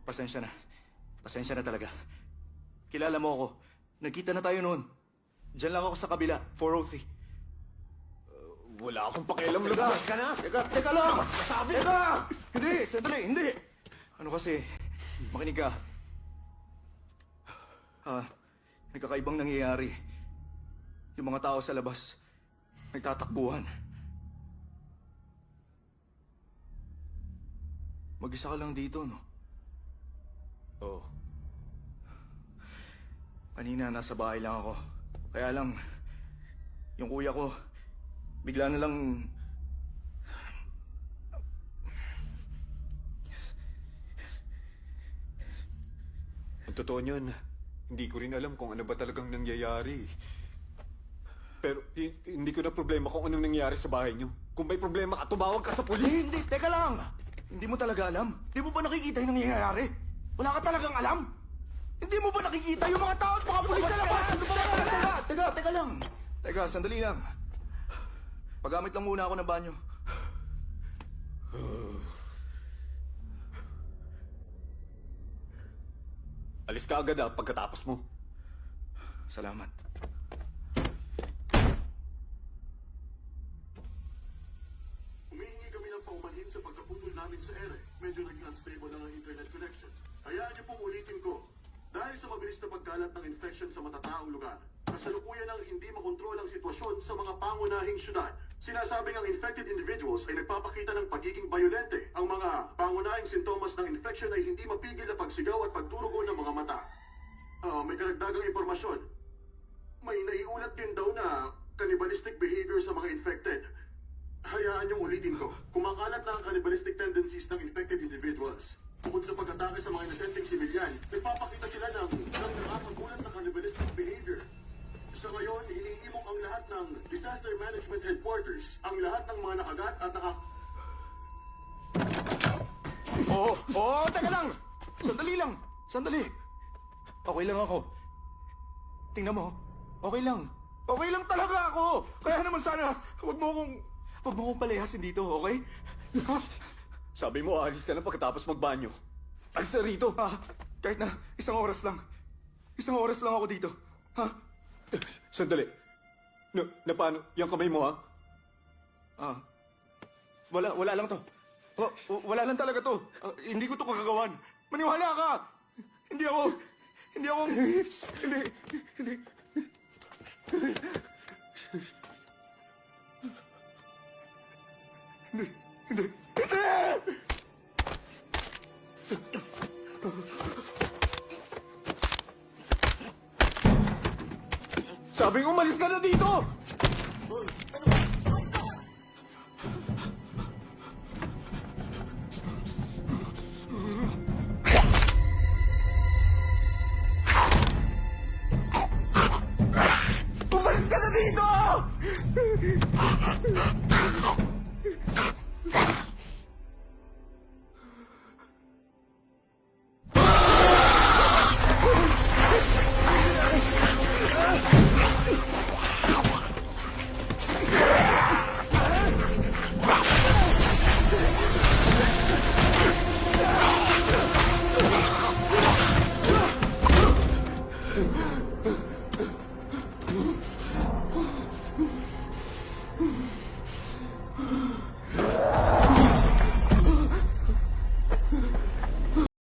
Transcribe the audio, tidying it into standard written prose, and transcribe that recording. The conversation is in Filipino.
Pasensya na. Pasensya na talaga. Kilala mo ako. Nagkita na tayo noon. Diyan lang ako sa kabila, 403. Wala akong pakialam. Lumabas ka na! Teka lang! Masabi! Teka! Hindi, sandali, hindi! Ano kasi, makinig ka. May kakaibang nangyayari. Yung mga tao sa labas, nagtatakbuhan. Mag-isa ka lang dito, no? Oo. Kanina, nasa bahay lang ako. Kaya lang, yung kuya ko, bigla na lang... Ang totoo niyan, hindi ko rin alam kung ano ba talagang nangyayari. Pero hindi ko na problema kung anong nangyayari sa bahay niyo. Kung may problema ka, tumawag ka sa pulis. Hindi, teka lang! Hindi mo talaga alam? Hindi mo ba nakikita yung nangyayari? Wala ka talagang alam? Hindi mo ba nakikita yung mga tao at mga pulis sa labas? Ano ba? Teka lang. Teka, sandali lang. Paggamit lang muna ako ng banyo. Alis ka agad pagkatapos mo. Salamat. Humihingi kami ng paumanhin sa pagkaputol namin sa ere. Medyo naging unstable lang ang internet connection. Hayaan niyo pong ulitin ko. Dahil sa mabilis na pagkalat ng infection sa matataong lugar, kasalukuyan ang hindi makontrol ang sitwasyon sa mga pangunahing syudad. Sinasabing ang infected individuals ay nagpapakita ng pagiging bayolente. Ang mga pangunahing sintomas ng infection ay hindi mapigil na pagsigaw at pagturugo ng mga mata. May karagdagang impormasyon. May naiulat din daw na cannibalistic behavior sa mga infected. Hayaan niyong ulitin ko. Kumakalat na ang cannibalistic tendencies ng infected individuals. Bukod sa pag-atake sa mga inosenteng sibilyan, nagpapakita sila ng nakakagulat na cannibalistic behavior. Sa ngayon, hinihiling ang lahat ng Disaster Management Headquarters, ang lahat ng mga nakagat at Oo, teka lang! Sandali lang! Sandali! Okay lang ako. Tingnan mo, okay lang. Okay lang talaga ako! Kaya naman sana, huwag mo akong palayasin dito, okay? Sabi mo, alis ka na pagkatapos magbanyo. Alis na rito. Kahit na isang oras lang. Isang oras lang ako dito. Sandali. Na paano? Yung kamay mo, Wala lang to. Wala lang talaga to. Hindi ko to kagagawan. Maniwala ka! Hindi ako... Hindi. Sabi ko, umalis ka na dito! Umalis ka na dito!